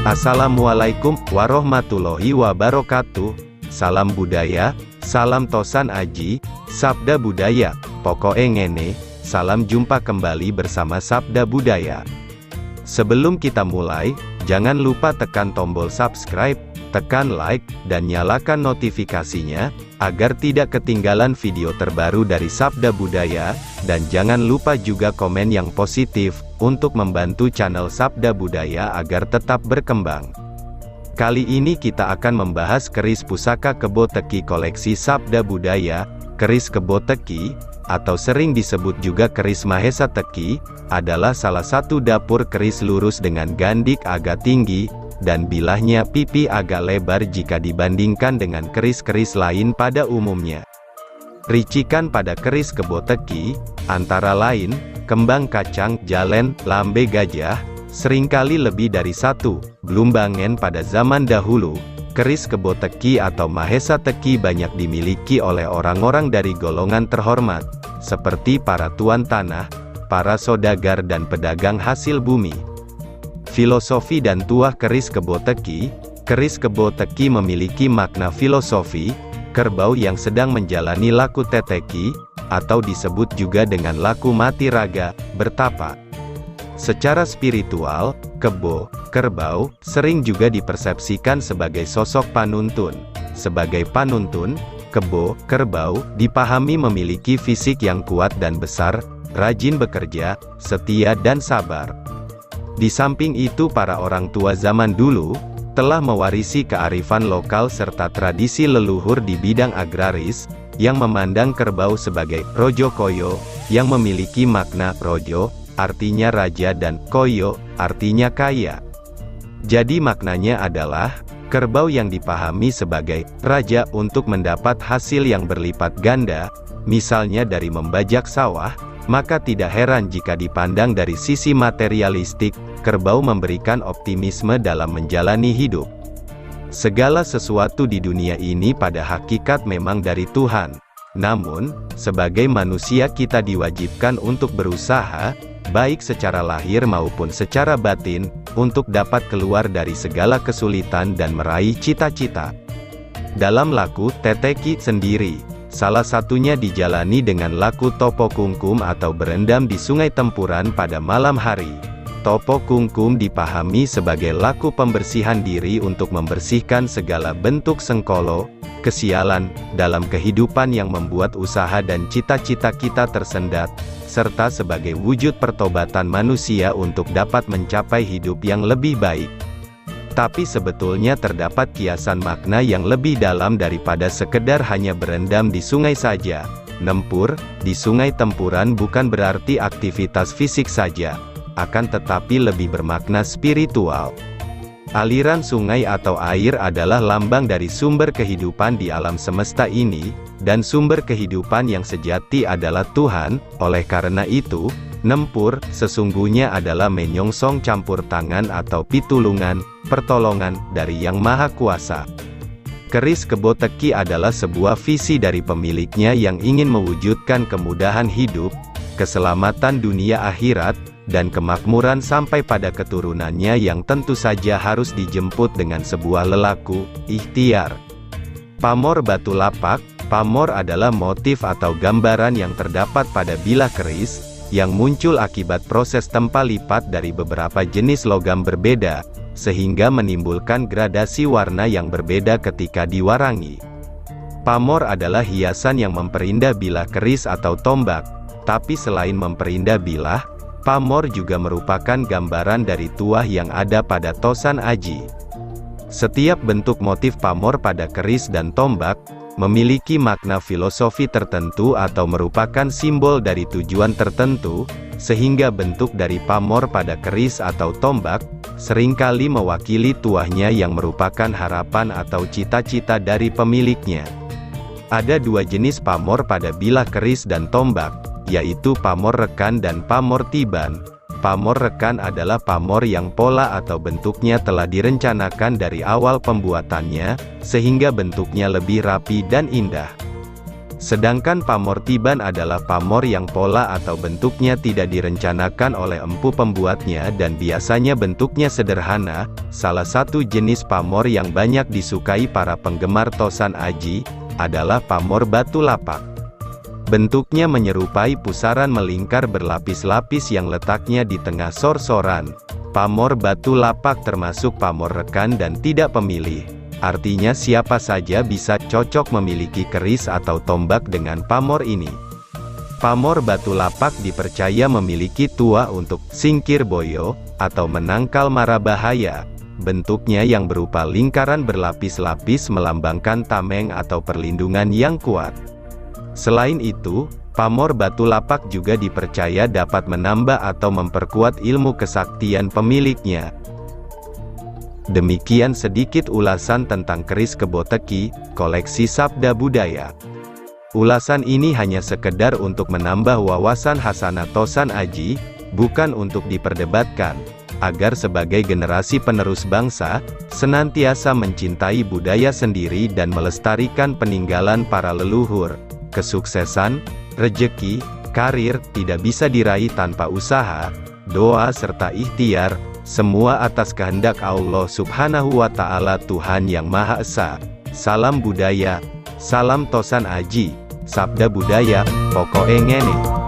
Assalamualaikum warahmatullahi wabarakatuh. Salam budaya, salam tosan aji, sabda budaya. Pokoke ngene, salam jumpa kembali bersama Sabda Budaya. Sebelum kita mulai, jangan lupa tekan tombol subscribe, tekan like, dan nyalakan notifikasinya, agar tidak ketinggalan video terbaru dari Sabda Budaya, dan jangan lupa juga komen yang positif, untuk membantu channel Sabda Budaya agar tetap berkembang. Kali ini kita akan membahas keris pusaka Kebo Teki koleksi Sabda Budaya. Keris Kebo Teki, atau sering disebut juga keris Mahesa Teki, adalah salah satu dapur keris lurus dengan gandik agak tinggi, dan bilahnya pipi agak lebar jika dibandingkan dengan keris-keris lain pada umumnya. Ricikan pada keris Kebo Teki, antara lain, kembang kacang, jalen, lambe gajah, seringkali lebih dari satu, blumbangen pada zaman dahulu. Keris Kebo Teki atau Mahesa Teki banyak dimiliki oleh orang-orang dari golongan terhormat, seperti para tuan tanah, para saudagar dan pedagang hasil bumi. Filosofi dan tuah keris Kebo Teki. Keris Kebo Teki memiliki makna filosofi, kerbau yang sedang menjalani laku teteki, atau disebut juga dengan laku mati raga, bertapa. Secara spiritual, kebo, kerbau, sering juga dipersepsikan sebagai sosok panuntun. Sebagai panuntun, kebo, kerbau, dipahami memiliki fisik yang kuat dan besar, rajin bekerja, setia dan sabar. Di samping itu para orang tua zaman dulu, telah mewarisi kearifan lokal serta tradisi leluhur di bidang agraris, yang memandang kerbau sebagai rojo koyo, yang memiliki makna rojo, artinya raja, dan koyo, artinya kaya. Jadi maknanya adalah, kerbau yang dipahami sebagai raja untuk mendapat hasil yang berlipat ganda, misalnya dari membajak sawah, maka tidak heran jika dipandang dari sisi materialistik, kerbau memberikan optimisme dalam menjalani hidup. Segala sesuatu di dunia ini pada hakikat memang dari Tuhan. Namun, sebagai manusia kita diwajibkan untuk berusaha, baik secara lahir maupun secara batin, untuk dapat keluar dari segala kesulitan dan meraih cita-cita. Dalam laku teteki sendiri, salah satunya dijalani dengan laku topo kungkum atau berendam di Sungai Tempuran pada malam hari. Topo kungkum dipahami sebagai laku pembersihan diri untuk membersihkan segala bentuk sengkolo, kesialan, dalam kehidupan yang membuat usaha dan cita-cita kita tersendat, serta sebagai wujud pertobatan manusia untuk dapat mencapai hidup yang lebih baik. Tapi sebetulnya terdapat kiasan makna yang lebih dalam daripada sekedar hanya berendam di sungai saja. Nempur di Sungai Tempuran bukan berarti aktivitas fisik saja, akan tetapi lebih bermakna spiritual. Aliran sungai atau air adalah lambang dari sumber kehidupan di alam semesta ini, dan sumber kehidupan yang sejati adalah Tuhan. Oleh karena itu, nempur sesungguhnya adalah menyongsong campur tangan atau pitulungan, pertolongan dari Yang Maha Kuasa. Keris Kebo Teki adalah sebuah visi dari pemiliknya yang ingin mewujudkan kemudahan hidup, keselamatan dunia akhirat, dan kemakmuran sampai pada keturunannya yang tentu saja harus dijemput dengan sebuah lelaku, ikhtiar. Pamor batu lapak. Pamor adalah motif atau gambaran yang terdapat pada bilah keris, yang muncul akibat proses tempa lipat dari beberapa jenis logam berbeda, sehingga menimbulkan gradasi warna yang berbeda ketika diwarangi. Pamor adalah hiasan yang memperindah bilah keris atau tombak, tapi selain memperindah bilah, pamor juga merupakan gambaran dari tuah yang ada pada tosan aji. Setiap bentuk motif pamor pada keris dan tombak, memiliki makna filosofi tertentu atau merupakan simbol dari tujuan tertentu, sehingga bentuk dari pamor pada keris atau tombak, seringkali mewakili tuahnya yang merupakan harapan atau cita-cita dari pemiliknya. Ada dua jenis pamor pada bilah keris dan tombak, yaitu pamor rekan dan pamor tiban. Pamor rekan adalah pamor yang pola atau bentuknya telah direncanakan dari awal pembuatannya, sehingga bentuknya lebih rapi dan indah. Sedangkan pamor tiban adalah pamor yang pola atau bentuknya tidak direncanakan oleh empu pembuatnya dan biasanya bentuknya sederhana. Salah satu jenis pamor yang banyak disukai para penggemar tosan aji, adalah pamor batu lapak. Bentuknya menyerupai pusaran melingkar berlapis-lapis yang letaknya di tengah sor-soran. Pamor batu lapak termasuk pamor rekan dan tidak pemilih. Artinya siapa saja bisa cocok memiliki keris atau tombak dengan pamor ini. Pamor batu lapak dipercaya memiliki tua untuk singkir boyo, atau menangkal mara bahaya. Bentuknya yang berupa lingkaran berlapis-lapis melambangkan tameng atau perlindungan yang kuat. Selain itu, pamor batu lapak juga dipercaya dapat menambah atau memperkuat ilmu kesaktian pemiliknya. Demikian sedikit ulasan tentang keris Kebo Teki, koleksi Sabda Budaya. Ulasan ini hanya sekedar untuk menambah wawasan Hasanah Tosan Aji, bukan untuk diperdebatkan, agar sebagai generasi penerus bangsa, senantiasa mencintai budaya sendiri dan melestarikan peninggalan para leluhur. Kesuksesan, rejeki, karir, tidak bisa diraih tanpa usaha, doa serta ikhtiar, semua atas kehendak Allah Subhanahu wa Ta'ala, Tuhan Yang Maha Esa. Salam budaya, salam Tosan Aji, Sabda Budaya, pokoke ngene.